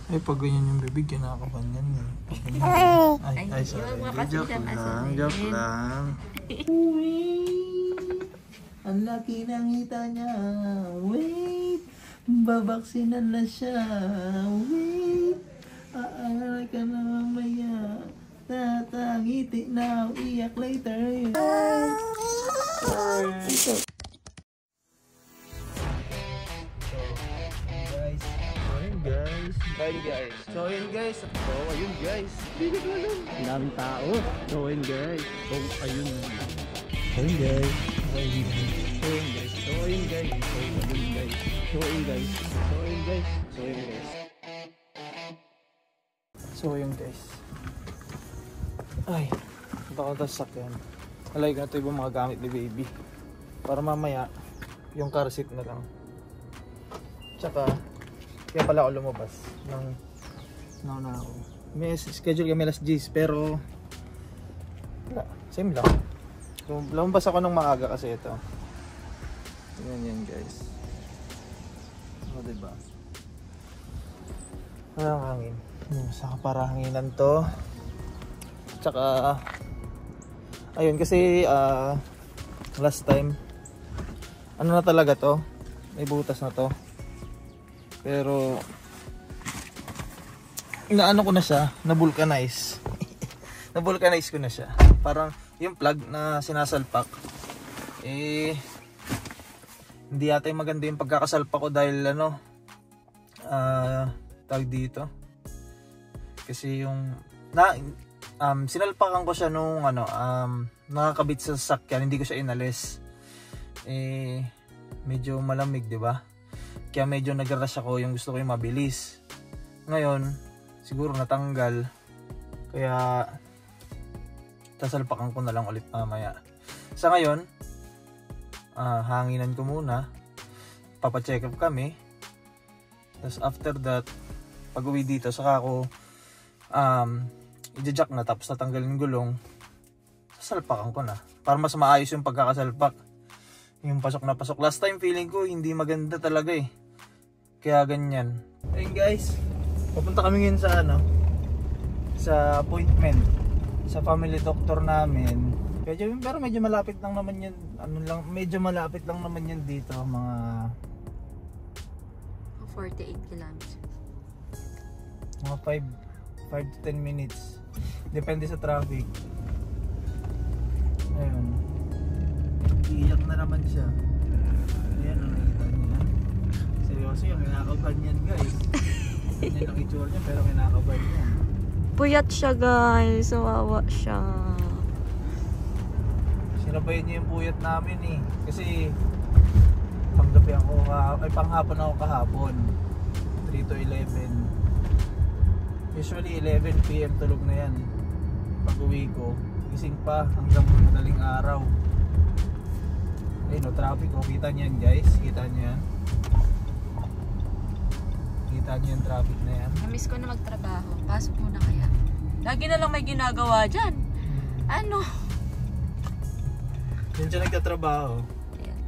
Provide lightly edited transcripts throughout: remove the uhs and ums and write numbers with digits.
Ay, pag ganyan yung bibig, kinakapan yan eh. Pag ganyan. Ay, sorry. Joke lang, joke lang. Wait! Ang laki ng hita niya. Wait! Babaksinan na siya. Wait! Aaral ka na mamaya. Tatangiti now, iyak later. So yun guys. So ayun guys. Ang daming tao. So ayun guys. So ayun. Ayun guys. So ayun guys. So ayun guys. So ayun guys. So ayun guys. So ayun guys. So ayun guys. So ayun guys. Ay, baka tas sakyan. Alay ko na ito yung mga gamit ni baby. Para mamaya yung car seat na lang. Tsaka kaya pala ako lumabas ng na ako. May schedule kami alas 10 pero wala, same lang. Lumabas ako ng maaga kasi ito. Yan guys. O diba? Walang hangin. Saka para hanginan to. Tsaka ayun kasi last time ano na talaga to, may butas na to. Pero inaano ko na siya, na-vulcanize. Na-vulcanize ko na siya. Parang yung plug na sinasalpak hindi yata yung maganda yung pagkakasalpak ko dahil ano tag dito. Kasi yung sinalpakan ko siya nung nakakabit sa sasakyan, hindi ko siya inalis. Medyo malamig, 'di ba? Kaya medyo nag-rush ako, yung gusto ko yung mabilis. Ngayon, siguro natanggal. Kaya sasalpakan ko na lang ulit mamaya. Sa ngayon, hanginan ko muna. Papa-check up kami. Tapos after that, pag uwi dito, saka ako i-jack na tapos natanggalin yung gulong. Sasalpakan ko na. Para mas maayos yung pagkakasalpak. Yung pasok na pasok. Last time feeling ko hindi maganda talaga eh. Kaya ganyan. Ayun guys, papunta kami ngayon sa sa appointment sa family doctor namin. Pero medyo malapit lang naman yan. Medyo malapit lang naman yan dito, mga 48 kilometers. Mga 5 to 10 minutes. Depende sa traffic. Ayun. Iiyak na naman siya. Ayan, nakikita niya. Seryoso yung kinakabahan niyan guys. Yan ang itsura niya pero kinakabahan niya. Puyat siya guys, sawawa siya. Sinabayan niya yung puyat namin eh. Kasi panggabi ako, panghapon ako kahapon. 3 to 11. Usually 11 PM tulog na yan. Pag uwi ko, gising pa hanggang madaling araw. Ayun o, traffic o. Kita niyo yan guys. Kita niyo yan. Kita niyo yung traffic na yan. Namiss ko na magtrabaho. Pasok muna kaya. Lagi na lang may ginagawa dyan. Ano? Diyan siya nagtatrabaho. Ayan.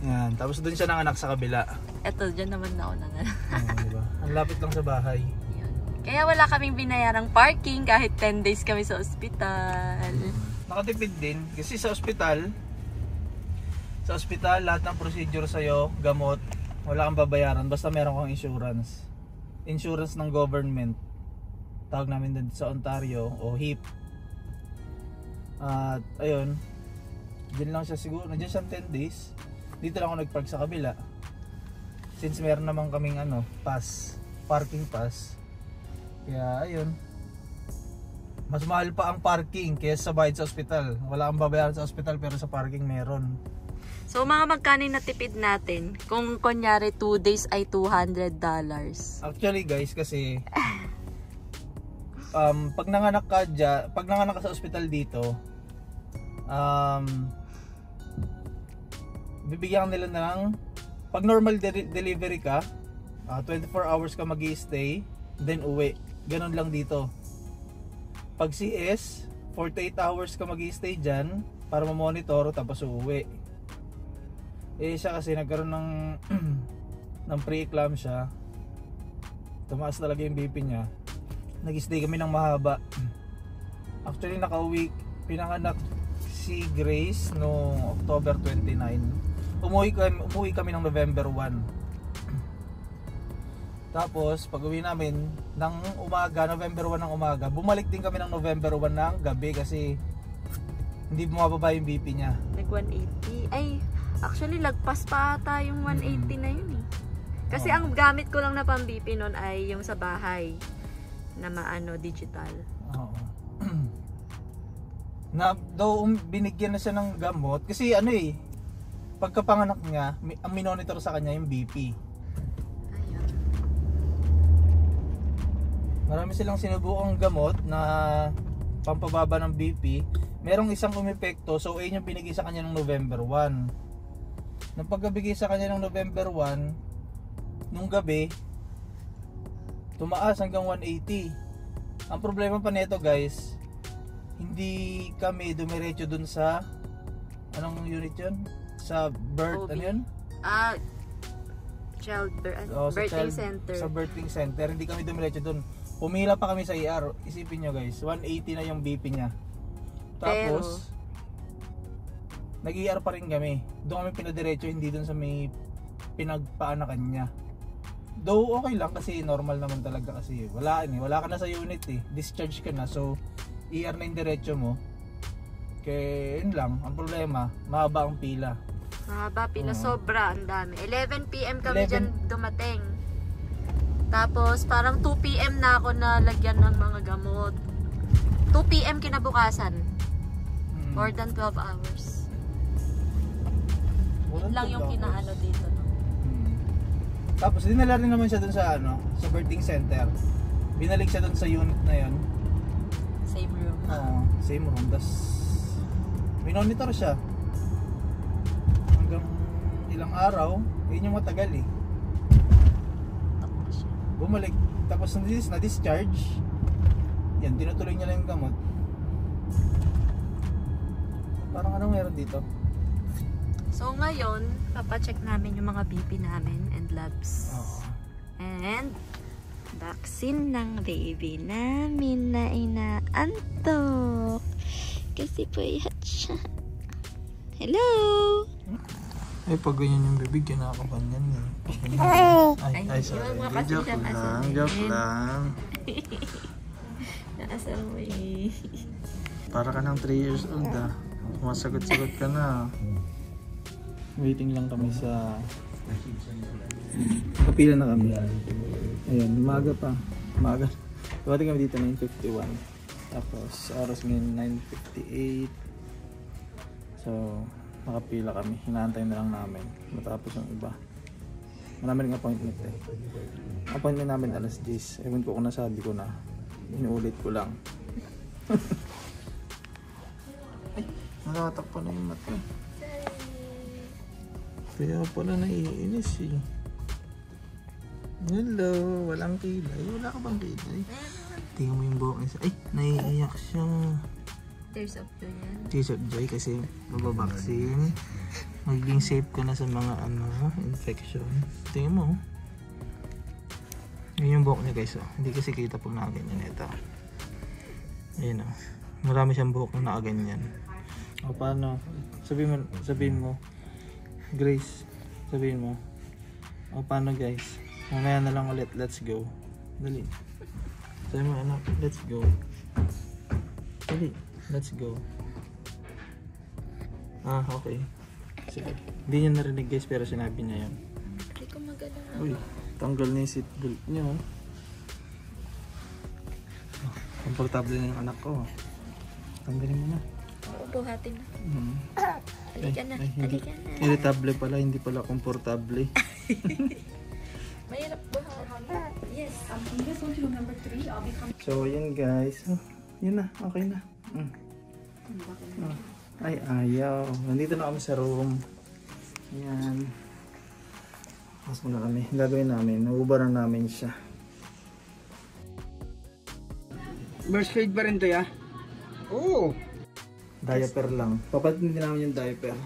Yan. Tapos doon siya nanganak sa kabila. Eto, dyan naman na ako nanganak. Diba? Ang lapit lang sa bahay. Ayan. Kaya wala kaming binayarang parking kahit 10 days kami sa ospital. Nakatipid din. Kasi sa ospital, lahat ng procedure sa'yo, gamot, wala kang babayaran basta meron kang insurance. Insurance ng government. Tawag namin din sa Ontario o HIP. At ayun, dyan lang siya siguro. Nandiyan siya 10 days. Dito lang ako nagpark sa kabila. Since meron naman kaming pass, parking pass. Kaya ayun. Mas mahal pa ang parking kaysa sa bayad sa ospital. Wala kang babayaran sa ospital pero sa parking meron. So mga magkano na tipid natin? Kung kunyari 2 days ay $200. Actually guys, kasi pag nanganak ka sa ospital dito, bibigyan nila ng, pag normal delivery ka, 24 hours ka mag-i-stay, then uwi. Ganon lang dito. Pag CS, 48 hours ka mag-i-stay dyan para ma-monitor tapos uuwi. Siya kasi nagkaroon ng pre-eclampsia. tumaas talaga yung BP niya. Nag-stay kami ng mahaba. Actually nakauwi, pinanganak si Grace no October 29. Umuwi kami ng November 1. Tapos pag uwi namin ng umaga, November 1 ng umaga, bumalik din kami ng November 1 ng gabi kasi hindi bumababa yung BP niya. Nag 180. Ay, actually lagpas pa ata yung 180 na yun eh. Kasi ang gamit ko lang na pang BP nun ay yung sa bahay na maano digital. Oo. Na though binigyan na siya ng gamot kasi ano eh, pagkapanganak niya, ang minonitor sa kanya yung BP. Ayun. Marami silang sinubuang gamot na pampababa ng BP. Merong isang umepekto, so ayun yung binigay sa kanya ng November 1. Nung pagkabigay sa kanya ng November 1, nung gabi, tumaas hanggang 180. Ang problema pa nito guys, hindi kami dumiretso dun sa, anong unit yun? Sa birth, OB. ano yun? Birthing center. Sa birthing center, hindi kami dumiretso dun. Pumila pa kami sa ER. Isipin nyo guys, 180 na yung BP niya. Tapos nag-ER pa rin kami. Doon kami pinadiretso, hindi doon sa may pinagpaanakan niya. Though okay lang kasi normal naman talaga kasi wala ka na sa unit eh. Discharge ka na, so ER na yung diretso mo. Kaya yun lang, ang problema, mahaba ang pila. Mahaba pila, sobra, ang dami. 11 PM kami 11? dyan dumating. Tapos parang 2 PM na ako na lagyan ng mga gamot. 2 PM kinabukasan. More than 12 hours. Yun lang yung kinaano dito. No? Tapos dinala rin naman siya dun sa sa birthing center. Binalik siya dun sa unit na yun. Same room. Same room. Tapos minonitor siya. Hanggang ilang araw, yun yung matagal eh. Bumalik. Tapos na-discharge. Yan, tinutuloy niya lang yung gamot. Parang anong meron dito? So ngayon, papacheck namin yung mga BP namin and labs. And vaccine ng baby namin na inaantok. Kasi puyat siya. Hello! Ay, pag ganyan yung bibig, kinakaban yan eh. Ay, sorry. Joke lang. Naasal mo eh. Para ka ng 3 years old ah. Masagot-sagot ka na. Waiting lang kami sa... Kapila na kami. Ayun, umaga pa. Umaga. Dumating kami dito 9:51. Tapos oras ngayon 9:58. So, nakapila kami. Hinaantay na lang namin. Matapos yung iba. Marami rin appointment eh. Appointment namin alas 10. Ewan ko kung nasabi ko na. Inuulit ko lang. Ay, nakatakpan na yung mata. Kaya pala naiinis eh. Hello, walang kilay. Wala ka bang kilay? Tingnan mo yung buhok niya. Ay, naiiyak siya. Tears of joy yan. Tears of joy kasi mababaksin. Magiging safe ka na sa mga infection. Tingnan mo. Yun yung buhok niya guys. Hindi kasi kita pag nakaganyan ito. Ayun o. Marami siyang buhok na nakaganyan. O paano? Sabihin mo. Grace, sabihin mo. O paano guys? Mamaya na lang ulit. Let's go. Dali. Sabi mo anak, let's go. Dali. Let's go. Okay. Sige. Hindi niya narinig guys pero sinabi niya yun. Hindi ko magalang. Uy, tanggal na yung seatbelt niya. Komportable na yung anak ko. Tanggalin mo na. Oo, buhatin na. Halika na. Hindi, Halika na. irritable pala, hindi pala komportable. Mahirap buhatin. Yes. This one to number 3. I'll be coming. So, yun guys. Yun na, okay na. Ay, ayaw. Nandito na kami sa room. Ayan. Pasok na kami. Gagawin namin. Nauubaran namin siya. Breastfeed pa rin to ya? Oo. Diaper lang. Papatin din namin yung diaper.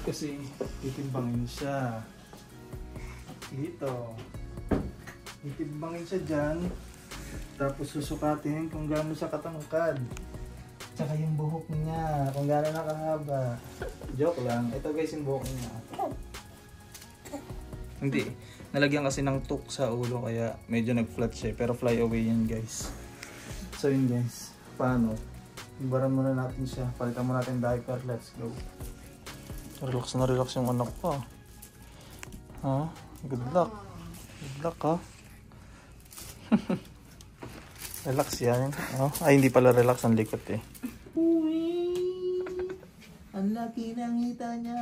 Kasi titimbangin siya. Dito. Titimbangin siya dyan. Tapos susukatin kung gaano siya katangkad. Tsaka yung buhok niya, kung gaano nakahaba. Joke lang. Ito guys yung buhok niya. Hindi. Nalagyan kasi ng tuk sa ulo kaya medyo nag-flat siya. Pero fly away yan guys. So yun guys. Paano? Ibaran muna natin siya. Palitan muna natin diaper. Let's go. Relax na relax yung anak ko. Ha? Good luck. Good luck ha. Relax yan. Oh, ay hindi pala relax. Ang likot eh. Uy! Ang laki ng ngita niya.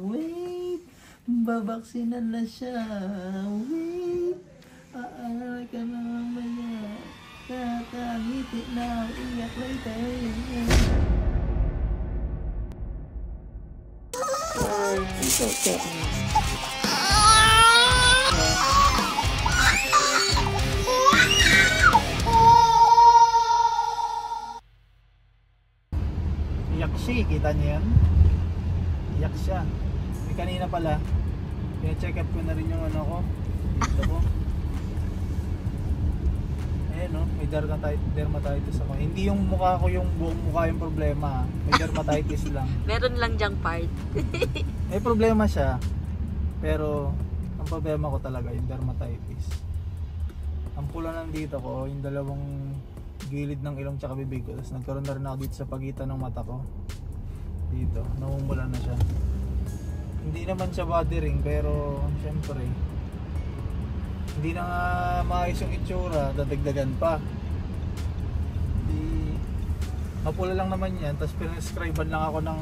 Wait! Babaksinan na siya. Wait! Aaral ka na mamaya. Kakangiti na. Iyak later. It's okay. Iyak siya, kita niyo yan? Iyak siya. May kanina pala, pina-check up ko na rin yung ano ko. Dito ko. Ayan no, may dermatitis ako. Hindi yung mukha ko, yung buong mukha yung problema. May dermatitis lang. Meron lang dyang part. May problema siya. Pero, ang problema ko talaga yung dermatitis. Ang pula ng dito ko, yung dalawang gilid ng ilong tsaka bibig ko. Tapos nagkaroon na rin ako dito sa pagitan ng mata ko. Dito, namumula na siya. Hindi naman siya body ring, pero syempre hindi na nga maayos yung itsura, dadagdagan pa. Hindi, mapula lang naman yan. Tapos pinascribean lang ako ng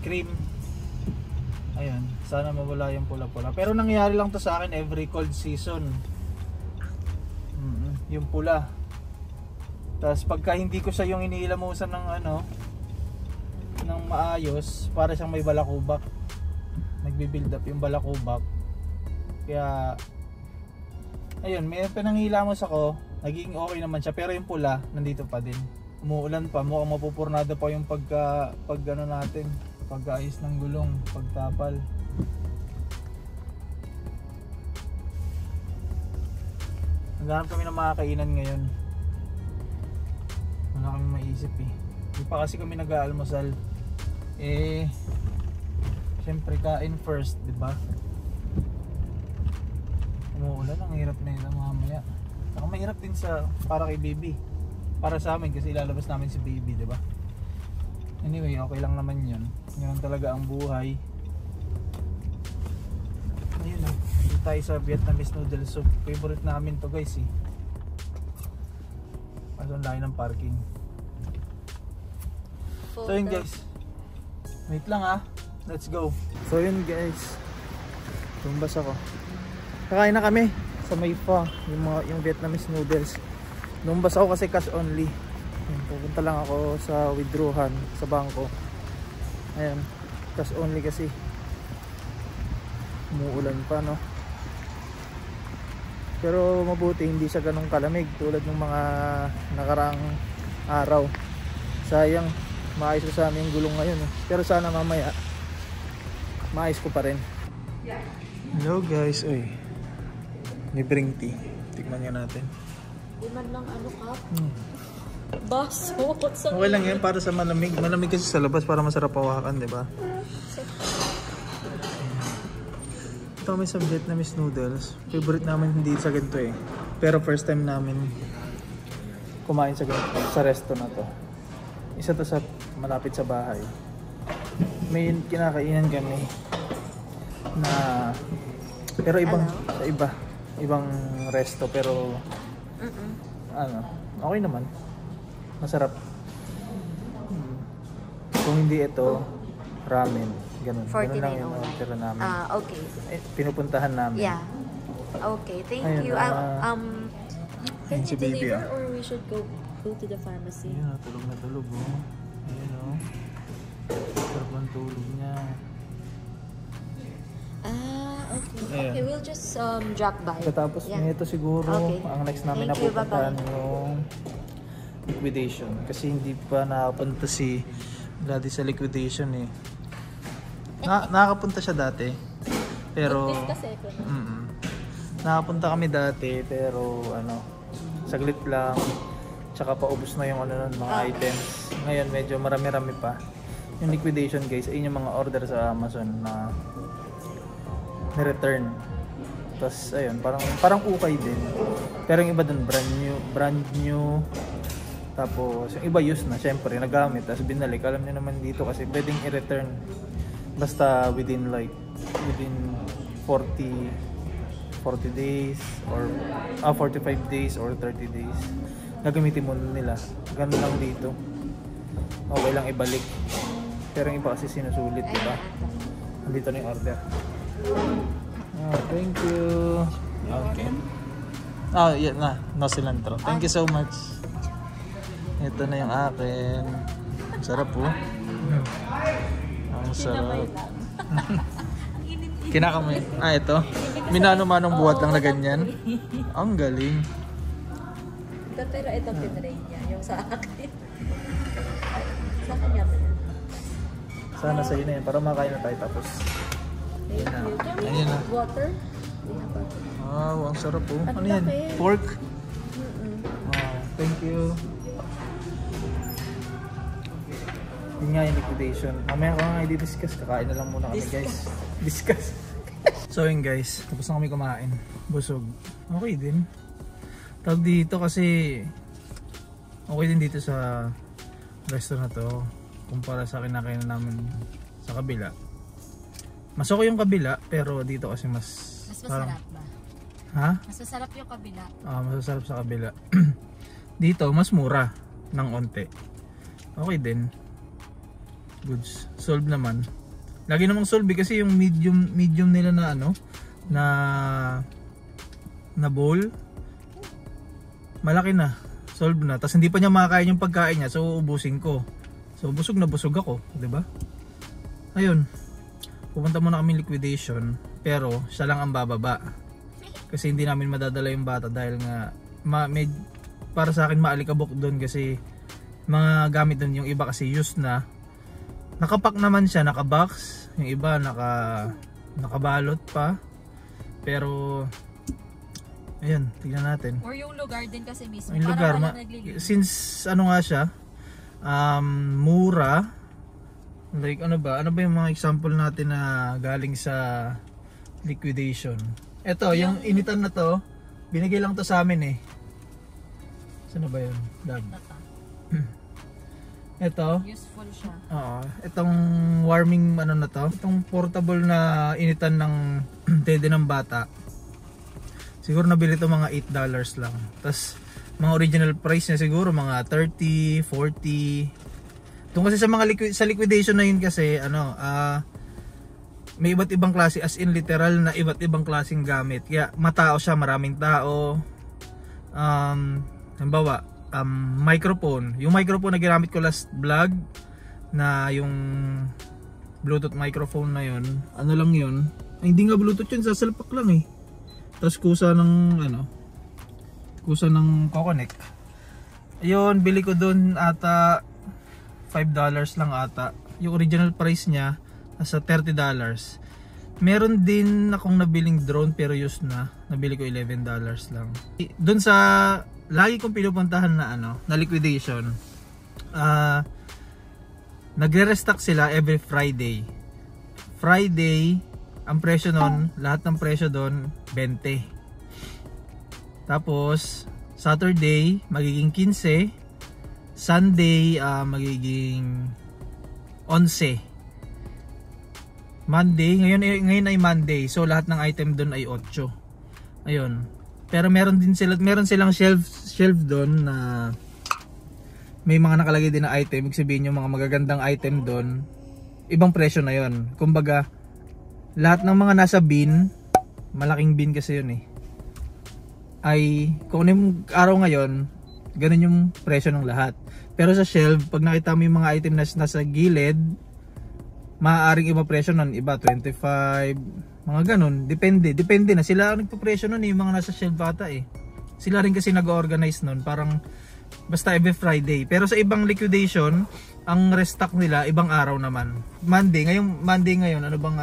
cream. Ayun, sana mawala yung pula-pula. Pero nangyayari lang to sa akin every cold season. Yung pula. Tapos pagka hindi ko siya yung iniilamusan ng ano, ng maayos, para siyang may balakubak. Nagbi-build up yung balakubak. Kaya ayun, may pinangilamos ako, naging okay naman siya, pero yung pula nandito pa din. Umuulan pa, mukhang mapupurnado pa yung pag ano natin, pag-ayos ng gulong, pagtapal. Naghanap kami ng mga kainan ngayon. Wala kami maisip eh. Hindi pa kasi kami nag-aalmusal. Eh, syempre kain first, di ba? Umuulan, ang hirap na yun mamaya. Saka mahirap din para kay baby. Para sa amin kasi ilalabas namin si baby, di ba? Anyway, okay lang naman yun. Ganun talaga ang buhay. Ayun na, dito tayo sa Vietnamese noodle soup. Favorite namin to guys eh. Kaso ang layo ng parking. So yun guys, wait lang ah, let's go. So yun guys, tumbas ako. Kakain na kami sa may pa, yung Vietnamese noodles. Lumbas ako kasi cash only. Pupunta lang ako sa withdrawhan sa bangko. Ayan, cash only kasi umuulan pa no. Pero mabuti hindi siya ganun kalamig tulad ng mga nakaraang araw. Sayang, maayos ko sa amin yung gulong ngayon eh. Pero sana mamaya maayos ko pa rin. Hello guys, oy. May bring tea. Tikman nyo natin. Di man lang ano cup. Baso. Okay lang yan para sa malamig. Malamig kasi sa labas para masarap hawakan, di ba? Ito kami sa Vietnamese noodles. Favorite namin hindi sa ganito eh. Pero first time namin kumain sa ganito, sa resto na to. Isa to sa malapit sa bahay. May kinakainan kami na pero ibang resto pero ano, okay naman. Masarap. Kung hindi ito, ramen. Ganun. Ganun lang yung order namin. Okay. Pinupuntahan namin. Yeah. Okay, thank Ayun, you. Can si you baby, deliver or we should go to the pharmacy? Ayan, tulog na tulog oh. Ayan oh. Sarap ang tulog niya. Okay. Ayan. Okay, we'll just drop by. Katapos nito siguro, Okay. ang next namin Thank you, napupuntahan bye-bye. yung liquidation. Kasi hindi pa nakapunta si Gladys sa liquidation eh. Nakakapunta siya dati. Pero Good kasi ito, no? Nakapunta kami dati pero ano, saglit lang. Tsaka paubos na yung ano nun, mga items. Ngayon medyo marami-rami pa. Yung liquidation guys, ayun yung mga order sa Amazon na ni-return. Tapos ayun, parang ukay din. Pero yung iba dun brand new. Tapos yung iba used na, syempre nagamit, tapos binalik. Alam niyo naman dito kasi pwedeng i-return basta within 40 days or 45 days or 30 days. Gagamitin mo nila. Ganun lang dito. Okay lang ibalik. Pero yung iba kasi sinusulit, diba? Nandito na yung order. Oh, thank you. Okay. Oh, yan na. No cilantro. Thank you so much. Ito na yung akin. Ang sarap po. Ang sarap. Kinakamay. Ito. Minano-manong buhat lang na ganyan. Ang galing. Pero ito tinray niya. Yung sa akin. Sa kanya ba yan? Sana sa'yo na yan. Para makain na tayo tapos. Thank you. Ayan na. Water? Wow, ang sarap po. Ano Ang yan? laki. Pork? Wow, thank you. Yun nga yung liquidation. Mamaya ko nga i-discuss. Kakain na lang muna kami guys. Discuss. So yun guys, tapos na kami kumain. Busog. Okay din. Tawag dito kasi okay din dito sa restaurant na to kumpara sa kinakain namin sa kabila. Mas okay yung kabila pero dito kasi mas masarap ba? Ha? Mas masarap yung kabila. Mas masarap sa kabila. Dito mas mura ng onte. Okay din. Goods. Solve naman. Lagi namang solve kasi yung medium nila na ano na bowl malaki na. Solve na. Tapos hindi pa niya makakain yung pagkain niya. So ubusin ko. So busog na busog ako, 'di ba? Ayun. Pupunta muna kami liquidation pero siya lang ang bababa. Kasi hindi namin madadala yung bata dahil nga para sa akin maalikabok doon kasi mga gamit doon yung iba kasi used na. Nakapack naman siya, nakabox, yung iba nakabalot pa. Pero ayun, tignan natin. Or yung lugar din kasi mismo. Yung lugar, since ano nga siya, mura. Like ano ba yung mga example natin na galing sa liquidation. Ito, yung initan na to, binigay lang to sa amin eh. Saan ba yun? Ito. Useful siya. Oo. Itong warming ano na to. Itong portable na initan ng dede ng bata. Siguro nabili to mga $8 lang. Tapos mga original price niya siguro mga 30, 40. Doon kasi sa mga liquidation na yun kasi may iba't ibang klase, as in literal na iba't ibang klaseng gamit. Kaya matao siya, maraming tao. Halimbawa, microphone. Yung microphone na ginamit ko last vlog na yung Bluetooth microphone na yun. Ano lang yun? Ay, hindi nga Bluetooth yun, sasalpak lang eh. Tapos kusa ng Coconnect. Ayun, bili ko dun ata $5 lang ata. Yung original price niya nasa $30. Meron din akong nabiling drone pero used na. Nabili ko $11 lang. Doon sa lagi kong pinupuntahan na na liquidation. Nagre-restock sila every Friday. Friday, ang presyo nun, lahat ng presyo doon 20. Tapos Saturday magiging 15. Sunday magiging 11. Monday, ngayon ay Monday. So lahat ng item doon ay 8. Ayun. Pero meron silang shelf doon na may mga nakalagay din na item. Ibig sabihin yung mga magagandang item doon, ibang presyo na 'yon. Kumbaga, lahat ng mga nasa bin, malaking bin kasi 'yun eh. Ay kung ano yung araw ngayon, ganun yung presyo ng lahat. Pero sa shelf, pag nakita mo yung mga item na nasa gilid, maaaring iba presyo nun, iba 25, mga ganun, depende na sila ang nagpo-presyo nun yung mga nasa shelf ata eh. Sila rin kasi nag-organize nun, parang basta every Friday. Pero sa ibang liquidation, ang restock nila ibang araw naman. Monday ngayon, ano bang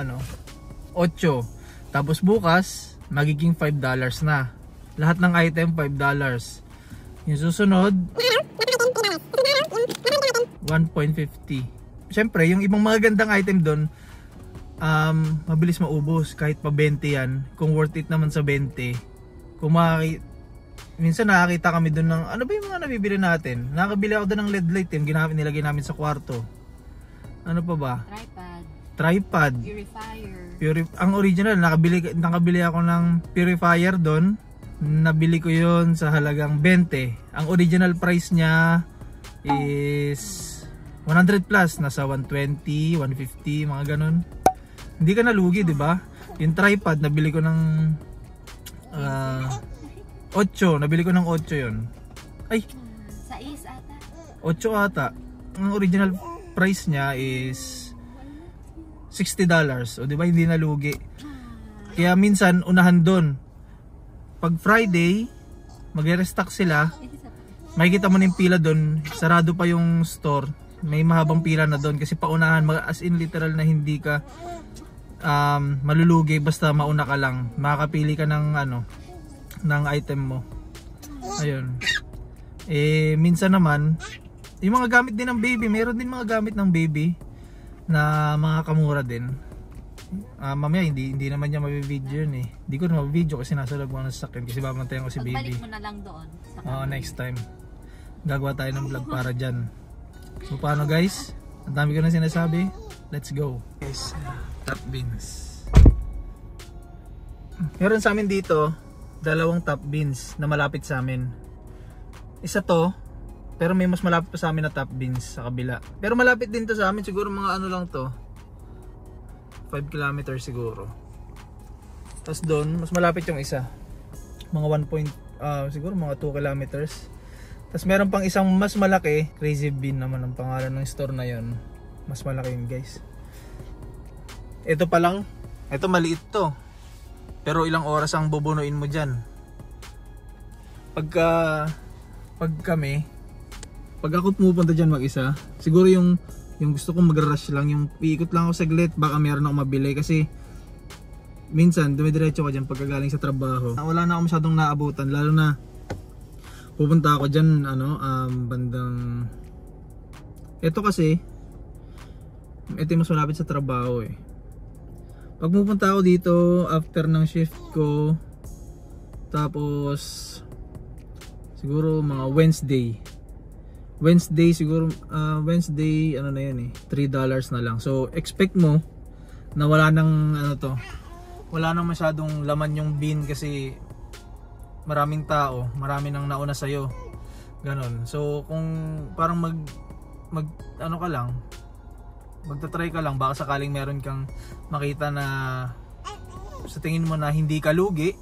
8. Tapos bukas magiging $5 na. Lahat ng item $5. Yung susunod 1.50. Siyempre, yung ibang mga gandang item doon, mabilis maubos kahit pa 20 yan. Kung worth it naman sa 20. Kung minsan nakakita kami doon ng ano ba yung mga nabibili natin? Nakabili ako doon ng LED light, yung nilagay namin sa kwarto. Ano pa ba? Tripod. Ang original, nakabili ako ng purifier doon. Nabili ko yon sa halagang 20. Ang original price niya is 100 plus, nasa 120, 150, mga ganun. Hindi ka nalugi, 'di ba? Yung tripod nabili ko ng 8, nabili ko ng 8 yon. Ay, 6 ata. 8 ata. Ang original price niya is $60. O 'di ba, hindi nalugi. Kaya minsan unahan doon. Pag Friday, magre-restock sila. Makikita mo na yung pila doon. Sarado pa yung store. May mahabang pila na doon kasi paunahan, as in literal na hindi ka malulugi basta mauna ka lang. Makakapili ka ng ng item mo. Ayun. Minsan naman yung mga gamit din ng baby, meron din mga gamit ng baby na mga kamura din. Mamaya hindi naman niya mabibideo yun eh. Hindi ko na mabibideo kasi nasa loob ng sasakyan kasi babantayan ko si baby. Pagbalik mo na lang doon. Next time gagawa tayo ng vlog para dyan. So paano guys? Ang dami ko na sinasabi. Let's go. Guys, top beans. Meron sa amin dito 2 top beans na malapit sa amin. Isa to, pero may mas malapit pa sa amin na top beans sa kabila. Pero malapit din to sa amin, siguro mga ano lang to, 5 kilometers siguro. Tapos doon, mas malapit yung isa. Mga siguro mga 2 kilometers. Tapos meron pang isang mas malaki, Crazy Bean naman ang pangalan ng store na yon. Mas malaki yun guys. Ito pa lang, ito maliit to. Pero ilang oras ang bubunuin mo dyan. Pag ako pumupunta dyan mag-isa, siguro yung gusto kong mag-rush lang, yung iikot lang ako saglit, baka meron akong mabili kasi minsan dumidiretso ka dyan pagkagaling sa trabaho. Wala na ako masyadong naabutan, lalo na pupunta ako dyan bandang ito kasi ito yung mas malapit sa trabaho eh. Pag pupunta ako dito after ng shift ko, tapos siguro mga Wednesday siguro, Wednesday ano na yan eh, $3 na lang. So expect mo na wala nang wala nang masyadong laman yung bin kasi maraming tao, marami nang nauna sa'yo, ganon. So kung parang magta-try ka lang, baka sakaling meron kang makita na sa tingin mo na hindi ka lugi,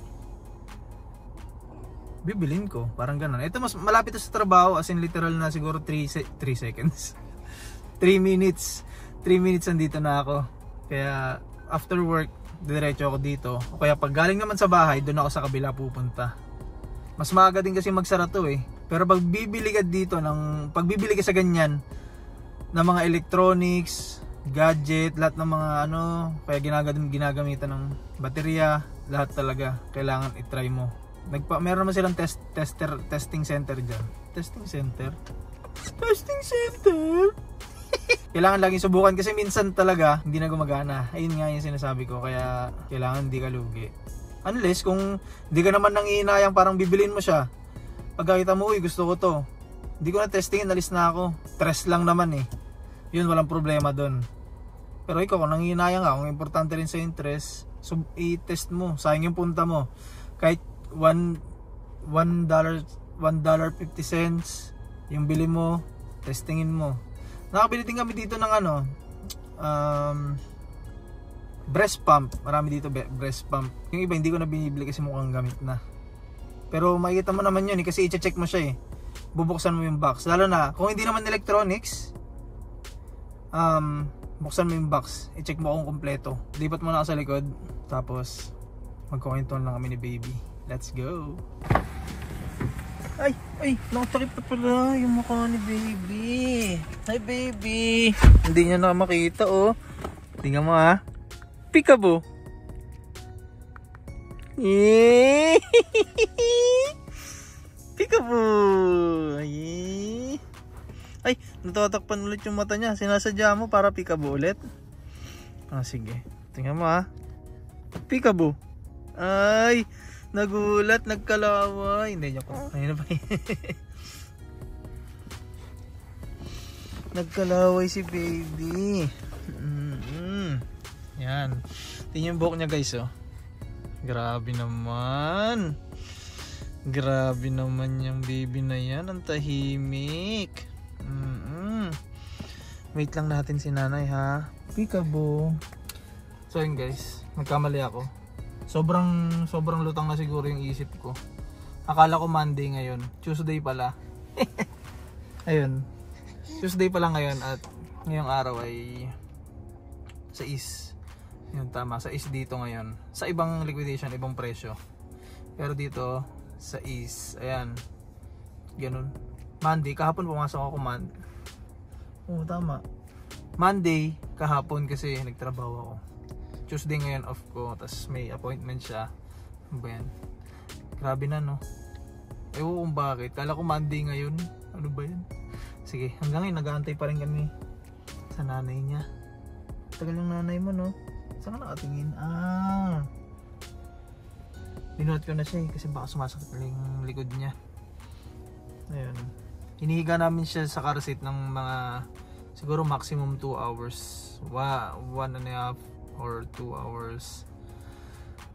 bibilin ko, parang ganon. Ito mas malapit sa trabaho, as in literal na siguro 3 seconds 3 minutes andito na ako. Kaya after work diretso ako dito, o kaya pag galing naman sa bahay, doon ako sa kabila pupunta. Mas maaga din kasi magsara to eh. Pero pag bibili ka dito pagbibili ka sa ganyan ng mga electronics, gadget, lahat ng mga kaya ginagamitan ng baterya, lahat talaga kailangan i-try mo. Meron naman silang testing center dyan. Testing center? Kailangan laging subukan kasi minsan talaga hindi na gumagana. Ayun nga yung sinasabi ko, kaya kailangan hindi ka lugi. Unless kung hindi ka naman nangihinayang parang bibilin mo siya, pagkakita mo, uy gusto ko to, hindi ko na testingin, alis na ako. Stress lang naman eh. Yun, walang problema dun. Pero ikaw, kung nangihinayang ka, kung importante rin sa interest, so i-test mo, sayang yung punta mo. Kahit $1.50 yung bili mo, testingin mo. Nakabili din kami dito ng breast pump. Marami dito breast pump. Yung iba hindi ko na binibili kasi mukhang gamit na. Pero makikita mo naman yun kasi i-check mo siya eh. Bubuksan mo yung box. Lalo na kung hindi naman electronics, buksan mo yung box, i-check mo kung kompleto. Lipat mo na ako sa likod, tapos magkukwentuhan lang kami ni baby. Let's go. Ay, nakasakit na pala yung mukha ni baby. Hi baby. Hindi niya na makita oh. Tingnan mo ha. Peekaboo. Peekaboo! Ay, natatakpan ulit yung mata niya. Sinasadya mo para peekaboo ulit. Sige. Tingnan mo ha. Peekaboo. Ay, nagulat, nagkalaway. Hindi niya ko. Ayun na pa. Nagkalaway si baby. Yan. Tingnan yung buhok niya guys oh. Grabe naman. Grabe naman yung baby na yan. Ang tahimik. Wait lang natin si nanay ha. Peekaboo. So yun guys, nagkamali ako. Sobrang lutang na siguro yung isip ko. Akala ko Monday ngayon. Tuesday pala. Ayun. Tuesday pala ngayon at ngayong araw ay 6. Yun tama, 6 dito ngayon. Sa ibang liquidation, ibang presyo. Pero dito, 6. Ayan. Ganun. Monday, kahapon pumasok ako tama. Monday, kahapon kasi nagtrabaho ako. Tuesday ngayon off ko, tapos may appointment siya. Ano ba yan? Grabe na no. Ewan kung bakit. Kala ko Monday ngayon. Ano ba yan? Sige, hanggang ngayon nag-aantay pa rin kami sa nanay niya. Tagal yung nanay mo no. Saan ka nakatingin? Binuhat ko na siya kasi baka sumasakit na yung likod niya. Ayun. Hinihiga namin siya sa car seat ng mga siguro maximum 2 hours. 1.5 or 2 hours.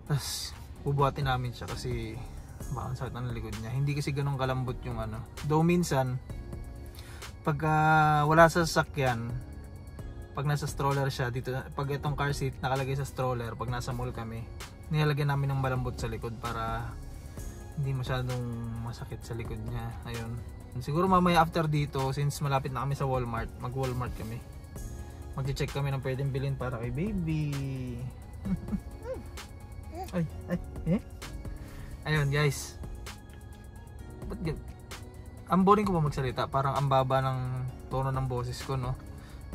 Tapos bubuhatin namin siya kasi baka sakit na ng likod niya. Hindi kasi ganun kalambot yung ano. Though minsan pagka wala sa sasakyan, pag nasa stroller siya dito, pag itong car seat nakalagay sa stroller, pag nasa mall kami, nilalagyan namin ng malambot sa likod para hindi masyadong masakit sa likod niya. Ayun. Siguro mamaya after dito, since malapit na kami sa Walmart, mag-Walmart kami. Mag-check kami ng pwedeng bilhin para kay baby. Ayun guys. Ang boring ko ba magsalita? Parang ang baba ng tono ng boses ko no.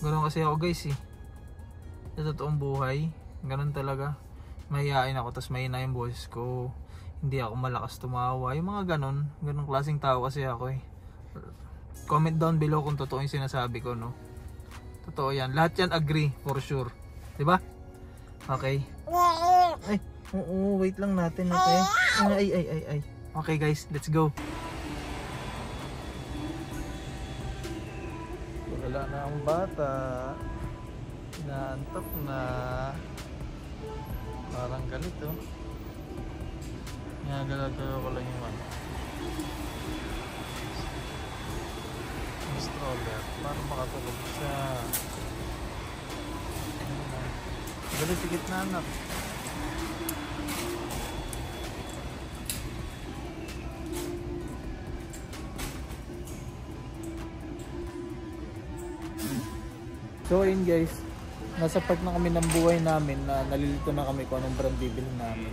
Ganoon kasi ako guys eh. Sa totoong buhay, ganoon talaga. Mahihain ako tapos mahina yung boses ko. Hindi ako malakas tumawa. Yung mga ganun klaseng tao kasi ako eh. Comment down below kung totoo yung sinasabi ko no. Totoo yan. Lahat yan agree for sure. Diba? Okay. Ay, oo, wait lang natin okay. Ay. Okay guys, let's go. Wala na ang bata. Inaantok na. Parang galit oh. Nagagalaw ko lang yung stroller para makatulog siya. Galit sikit na anak. So ayun guys, nasa part na kami ng buhay namin na nalilito na kami kung anong brand bibilhin namin.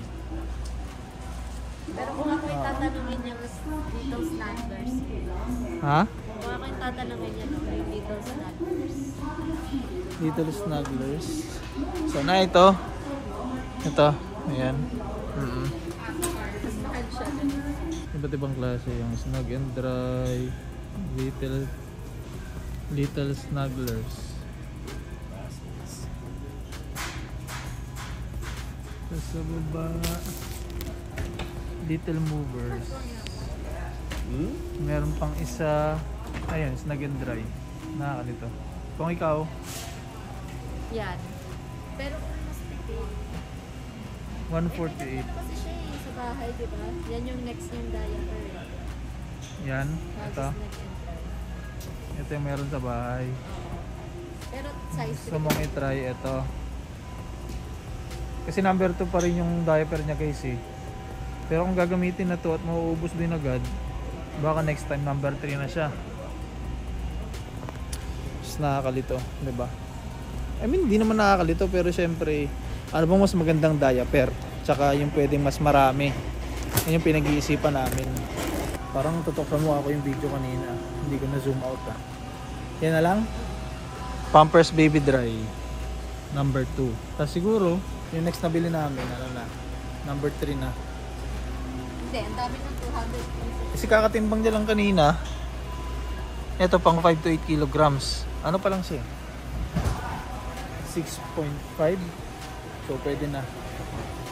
Pero kung ako yung tatanungin yung Little Snugglers. Ha? Kung ako yung tatanungin yung Little Snugglers. Little Snugglers. So na ito. Ito. Ayan. Mas mahal siya. Iba't ibang klase. Yung Snug and Dry. Little Snugglers. Sa baba. Little Movers. Meron pang isa. Ayan, Snug and Dry. Nakakalito. Kung ikaw, Yan. Pero kung mas tipid. 148. Kasi siya eh, sa bahay, di ba? Yan yung next yung diaper. Yan. Ito. Snug and Dry. Ito yung meron sa bahay. Pero size Gusto mong i-try ito. Kasi number 2 pa rin yung diaper niya guys eh. Pero kung gagamitin na to at mauubos din agad, baka next time number 3 na siya. Just nakakalito, di ba? I mean, hindi naman nakakalito pero syempre, ano bang mas magandang diaper? Tsaka yung pwedeng mas marami. Yan yung pinag-iisipan namin. Parang tutuksan mo ako yung video kanina. Hindi ko na zoom out ah. Yan na lang. Pampers Baby Dry. Number 2. Tapos siguro, yung next na bili namin, ano na, number 3 na. Hindi, ang dami ng 200 pieces. Kasi kakatimbang niya lang kanina. Ito pang 5 to 8 kilograms. Ano pa lang siya? 6.5. So pwede na.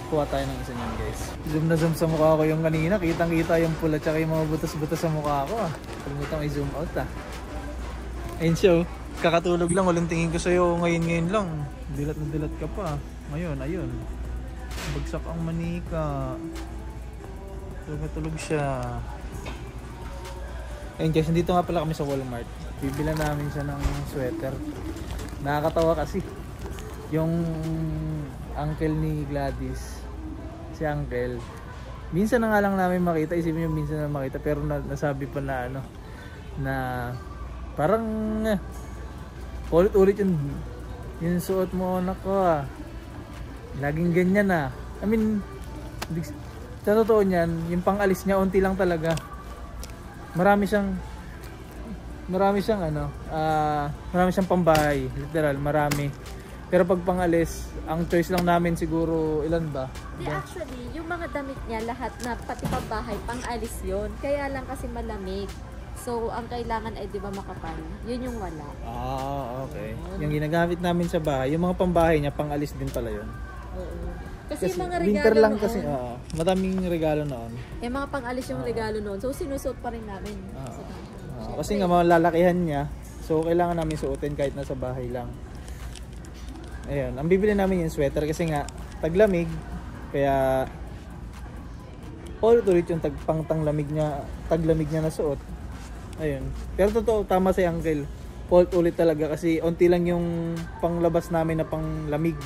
Kuha tayo ng isa niyan, guys. Zoom na zoom sa mukha ko yung kanina. Kitang kita yung pula tsaka yung mga butas-butas sa mukha ko. Kalimutan ko i-zoom out Ayun siya. Kakatulog lang. Walang tingin ko sa'yo ngayon lang. Dilat na dilat ka pa. Ngayon, ayun. Bagsak ang manika. Tulog siya. Ayun guys, dito nga pala kami sa Walmart. Bibila namin siya ng sweater. Nakakatawa kasi. Yung uncle ni Gladys, si uncle, minsan na nga lang namin makita. Isipin nyo minsan na makita. Pero nasabi pa na ano, na parang ulit-ulit yung suot mo, nako laging ganyan ah. I mean, sa totoo niyan, yung pang-alis niya, unti lang talaga. Marami siyang pambahay, literal, marami. Pero pag pang-alis, ang choice lang namin siguro, ilan ba? Di actually, yung mga damit niya, lahat na pati pambahay, pang-alis yun. Kaya lang kasi malamig. So, ang kailangan ay di ba makapal. Yun yung wala. Ah, okay. Yung ginagamit namin sa bahay, yung mga pambahay niya, pang-alis din pala yun. Oo. Kasi yung mga regalo winter lang noon, kasi, madaming regalo noon. eh mga pang-alis yung regalo noon. So, sinusuot pa rin namin. Kasi nga malalakihan niya, so kailangan namin suotin kahit nasa bahay lang. Ayun, ang bibili namin yung sweater kasi nga taglamig, kaya ulit-ulit yung taglamig niya na suot. Ayun. Pero totoo, tama si Uncle. Ulit talaga kasi unti lang yung panglabas namin na panglamig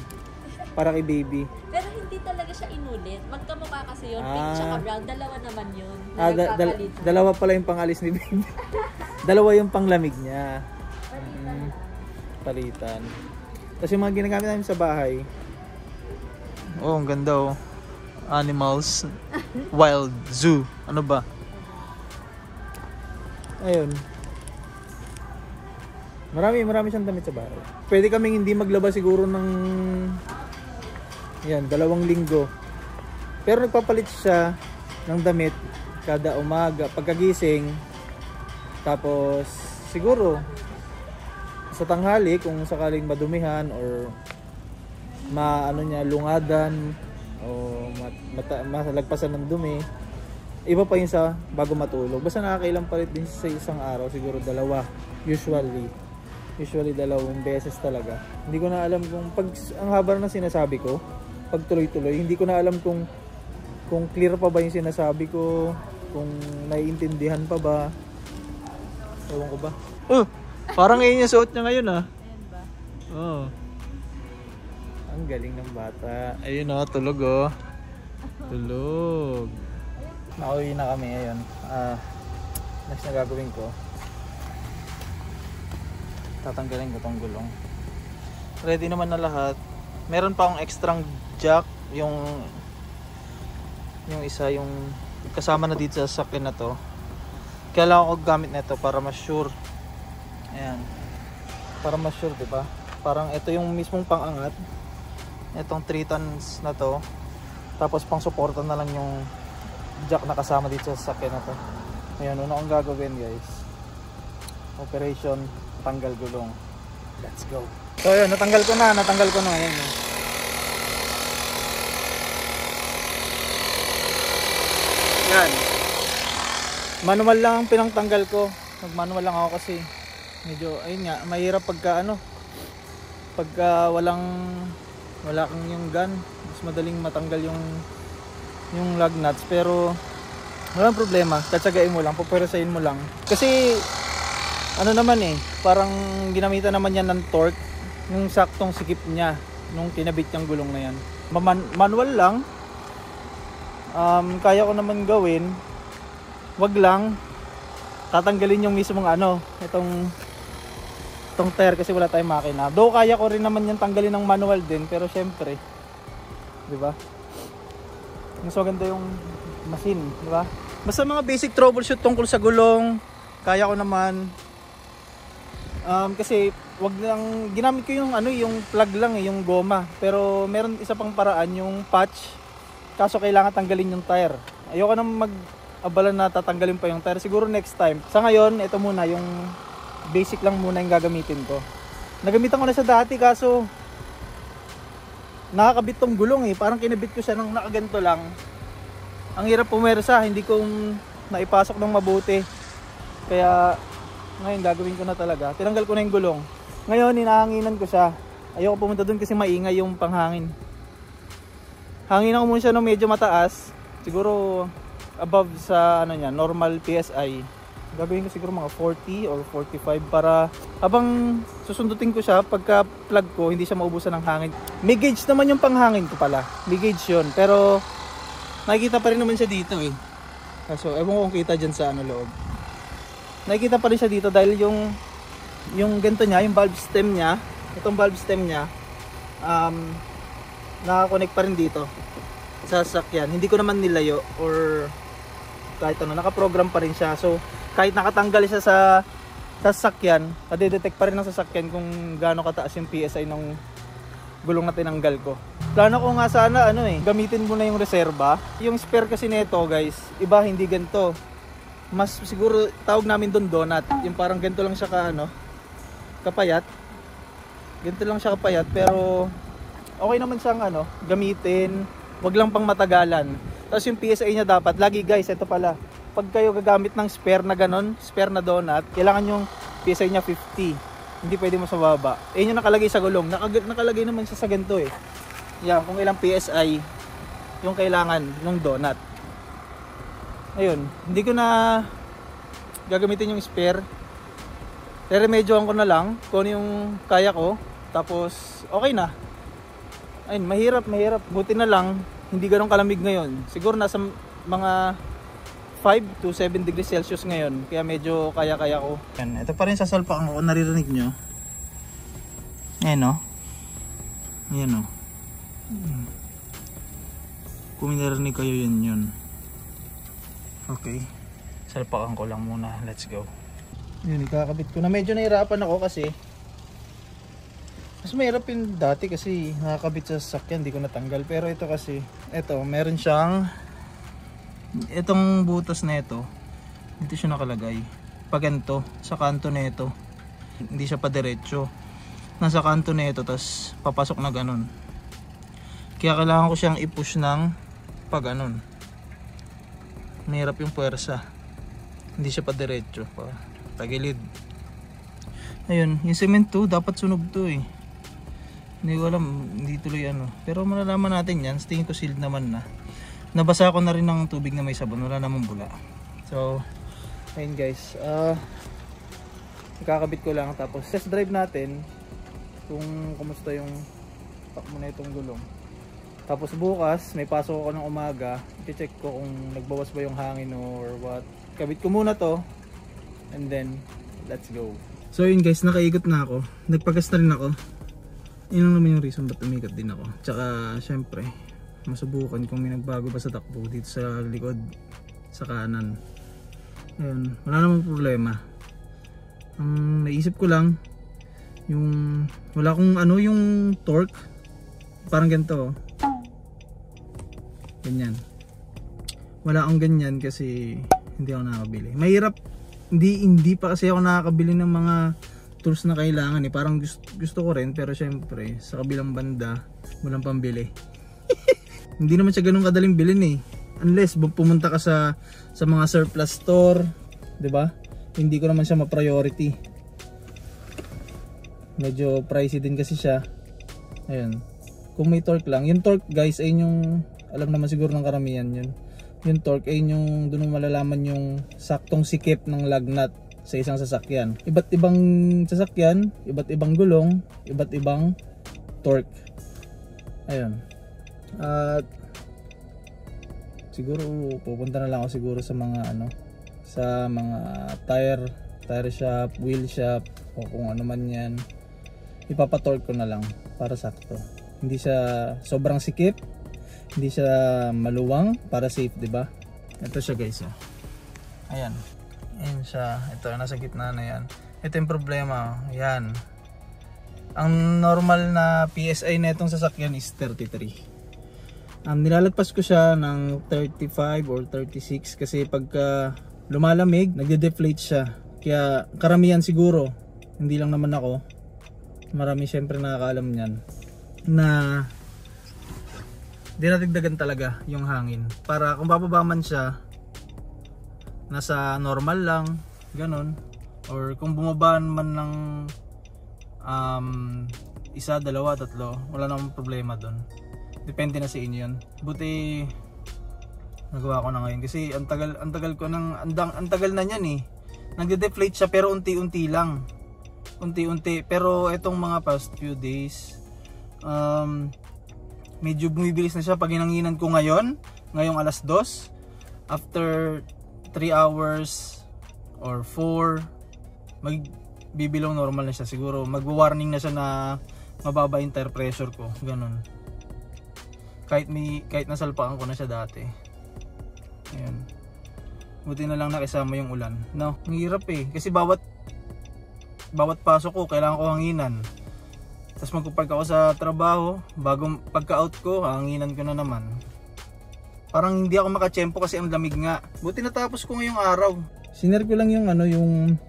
para kay baby. Pero hindi talaga siya inulit. Magkamukha kasi yun. Pink tsaka brown. Dalawa naman yun. Dalawa pala yung pangalis ni baby. Dalawa yung panglamig niya. Palitan. Tapos yung mga ginagamit namin sa bahay. Oh, ang ganda oh. Animals. Wild Zoo. Ano ba? Ayun. Marami siyang damit sa bahay. Pwede kaming hindi maglaba siguro ng 2 linggo. Pero nagpapalit siya ng damit kada umaga pagkagising. Tapos siguro sa tanghali kung sakaling madumihan or lungadan o malagpasan ng dumi, iba pa yun sa bago matulog. Basta nakakailang palit din sa isang araw, siguro 2 usually 2 beses talaga. Hindi ko na alam kung ang haba na sinasabi ko, pag tuloy-tuloy, hindi ko na alam kung clear pa ba yung sinasabi ko, kung naiintindihan pa ba. Ewan ko ba? Oh, parang ngayon yung suot niya ngayon ah. Ayan ba? Oh. Ang galing ng bata. Ayun oh, tulog oh. Tulog. Nakauwi na kami ayun. Next na gagawin ko, tatanggalin ko tong gulong. Ready naman na lahat. Meron pa akong extrang jack, yung isa, yung kasama na dito sa sasakyan na to. Kailangan ko gamit nito para mas sure. Ayan. Para mas sure, 'di ba? Parang ito yung mismong pang-angat. Itong 3 tons na to. Tapos pang-suporta na lang yung jack na kasama dito sa sasakyan na to. Ayan, ano ang gagawin, guys? Operation tanggal gulong. Let's go. So yun, natanggal ko na ngayon. Yan. Manual lang ang pinangtanggal ko. Nag-manual lang ako kasi medyo, ayun nga, mahirap pagka wala kang yung gun. Mas madaling matanggal yung lug nuts. Pero walang problema, tatsagain mo lang, pupwersahin mo lang. Kasi ano naman parang ginamitan naman yan ng torque, yung saktong sikip niya nung kinabit yung gulong na yan. Manual lang. Kaya ko naman gawin. Wag lang tatanggalin yung mismong itong tire kasi wala tayong makina. Though kaya ko rin naman yung tanggalin ng manual din, pero syempre, 'di ba? Mas maganda yung machine, 'di ba? Basta mga basic troubleshoot tungkol sa gulong, kaya ko naman. Kasi wag lang ginamit ko yung yung plug lang yung goma. Pero meron isa pang paraan, yung patch. Kaso kailangan tanggalin yung tire. Ayoko nang mag-abala na tatanggalin pa yung tire. Siguro next time. Sa ngayon, ito muna yung basic lang muna yung gagamitin ko. Nagamitan ko na siya dati kaso nakakabit tong gulong eh. Parang kinabit ko siya nang nakaganto lang. Ang hirap pumersa, hindi ko naipasok ng mabuti. Kaya ngayon gagawin ko na talaga. Tinanggal ko na yung gulong. Ngayon hinahanginan ko siya. Ayoko pumunta doon kasi maingay yung panghangin. Hanginan ko muna siya ng medyo mataas. Siguro above sa ano niya, normal PSI. Gagawin ko siguro mga 40 or 45 para habang susundutin ko siya, pagka plug ko hindi siya maubusan ng hangin. May gauge naman yung panghangin ko pala. May gauge yun. Pero nakikita pa rin naman siya dito eh. So ewan ko kung kita dyan sa ano loob. Nakikita pa rin siya dito dahil yung ganito niya, yung valve stem niya, itong valve stem niya nakakonect pa rin dito sa sasakyan. Hindi ko naman nilayo or kahit ano, nakaprogram pa rin siya. So kahit nakatanggal siya sa sasakyan, madedetect pa rin ng sasakyan kung gaano kataas yung PSI ng gulong na tinanggal ko. Plano ko nga sana gamitin mo na yung reserba. Yung spare kasi nito guys, iba, hindi ganito. Mas siguro tawag namin doon donut. Yung parang ganito lang siya kapayat. Ganito lang siya kapayat pero okay naman siyang gamitin. Wag lang pang matagalan. Tapos yung PSI niya dapat lagi guys, ito pala. Pag kayo gagamit ng spare na ganon, spare na donut, kailangan yung PSI niya 50. Hindi pwede mo sa baba. Yun yung nakalagay sa gulong. Nakalagay naman siya sa ganito eh. Yan, kung ilang PSI yung kailangan ng donut. Ayun, hindi ko na gagamitin yung spare. Re-remedyoan ko na lang kung ano yung kaya ko. Tapos okay na. Ayun, mahirap. Buti na lang hindi ganun kalamig ngayon. Siguro nasa mga 5 to 7 degrees Celsius ngayon. Kaya medyo kaya-kaya ko. Yan, ito pa rin sa salpakan ko, naririnig nyo. Ayan o. Ayan o. Kung naririnig kayo yun. Okay. Salpakan ko lang muna. Let's go. Yun, ikakabit ko na. Medyo nahirapan ako kasi mas mahirap yung dati kasi nakakabit sa sasakyan, hindi ko natanggal. Pero ito kasi, meron siyang itong butas na ito. Dito siya nakalagay. Pag ganito, sa kanto na ito. Hindi siya pa diretso. Nasa kanto na ito, tas papasok na ganun. Kaya kailangan ko siyang i-push ng pag ganun. Mahirap yung puwersa. Hindi siya pa diretso. Tagilid. Ayun, yung cement dapat sunog to eh. Hindi ko alam, hindi tuloy pero malalaman natin yan. Tingin ko sealed naman na. Nabasa ko na rin ng tubig na may sabon, wala namang bula. So ayun guys, ikakabit ko lang. Tapos test drive natin kung kumusta yung takbo na itong gulong. Tapos bukas may pasok ako ng umaga, i-check ko kung nagbawas ba yung hangin or what. Kabit ko muna to and then let's go. So yun guys, nakaikot na ako, nagpagas na rin ako. Yun lang naman yung reason ba't umikot din ako. Tsaka syempre masubukan kung may nagbago ba sa takbo dito sa likod, sa kanan. Ayun, wala namang problema. Ang naisip ko lang yung wala akong yung torque parang ganito ganyan. Wala akong ganyan kasi hindi ako nakakabili. Mahirap, hindi pa kasi ako nakakabili ng mga tools na kailangan parang gusto ko rin pero syempre sa kabilang banda walang pambili. Hindi naman siya ganun kadaling bilhin unless pumunta ka sa mga surplus store, 'di ba? Hindi ko naman siya ma-priority. Medyo pricey din kasi siya. Ayun. Kung may torque lang, yung torque guys ay yung alam naman siguro ng karamihan yun. Yung torque ay yung doon mo malalaman yung saktong sikip ng lug nut sa isang sasakyan. Iba't ibang sasakyan, iba't ibang gulong, iba't ibang torque. Ayun. At siguro pupunta na lang ako siguro sa mga sa mga tire shop, wheel shop o kung ano man yan. Ipapatorque ko na lang para sakto. Hindi siya sobrang sikip, hindi siya maluwang, para safe, 'di ba? Ito siya guys, Ayan. Ayan siya. Ito nasa gitna na 'yan. Ito yung problema, 'yan. Ang normal na PSI na itong sasakyan is 33. Nilalagpas ko siya ng 35 or 36 kasi pagka lumalamig, nagde-deflate siya. Kaya karamihan siguro, hindi lang naman ako, marami syempre nakakaalam niyan, na dinadagdagan talaga yung hangin. Para kung bababa man siya, nasa normal lang, ganon. Or kung bumaba man ng isa, dalawa, tatlo, wala namang problema doon. Depende na sa inyo yun. Buti nagawa ko na ngayon kasi ang tagal ko nang ang tagal na niyan eh. Nagde-deflate siya pero unti-unti lang. Unti-unti, pero etong mga past few days medyo bumibilis na siya pag hinanginan ko ngayong alas 2. After 3 hours or 4, magbibilong normal na siya. Siguro magwa-warning na siya na mababa yung tire pressure ko, ganun. Kahit nasalpakan ko na siya dati. Ayan. Buti na lang nakisama yung ulan. No, ang hirap eh. Kasi bawat pasok ko, kailangan ko hanginan. Tapos magpapark ako sa trabaho, bago pagka-out ko, hanginan ko na naman. Parang hindi ako makatsyempo kasi ang lamig nga. Buti natapos ko ngayong araw. Sinare ko lang yung yung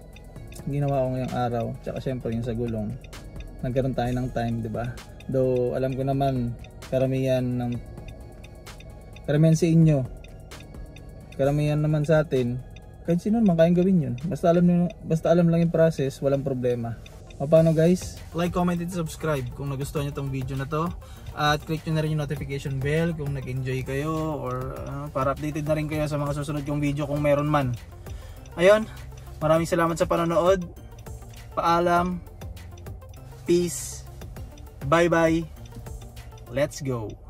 ginawa ko ngayong araw. Tsaka syempre yung sa gulong. Nagkaroon tayo ng time, di ba? Though alam ko naman, karamihan sa inyo, karamihan naman sa atin, kahit sino naman kayang gawin yun. Basta alam lang yung process, walang problema. Paano guys? Like, comment, and subscribe kung nagustuhan nyo tong video na to. At click nyo na rin yung notification bell kung nag-enjoy kayo, or para updated na rin kayo sa mga susunod kong video kung meron man. Ayun, maraming salamat sa panonood. Paalam. Peace. Bye bye. Let's go.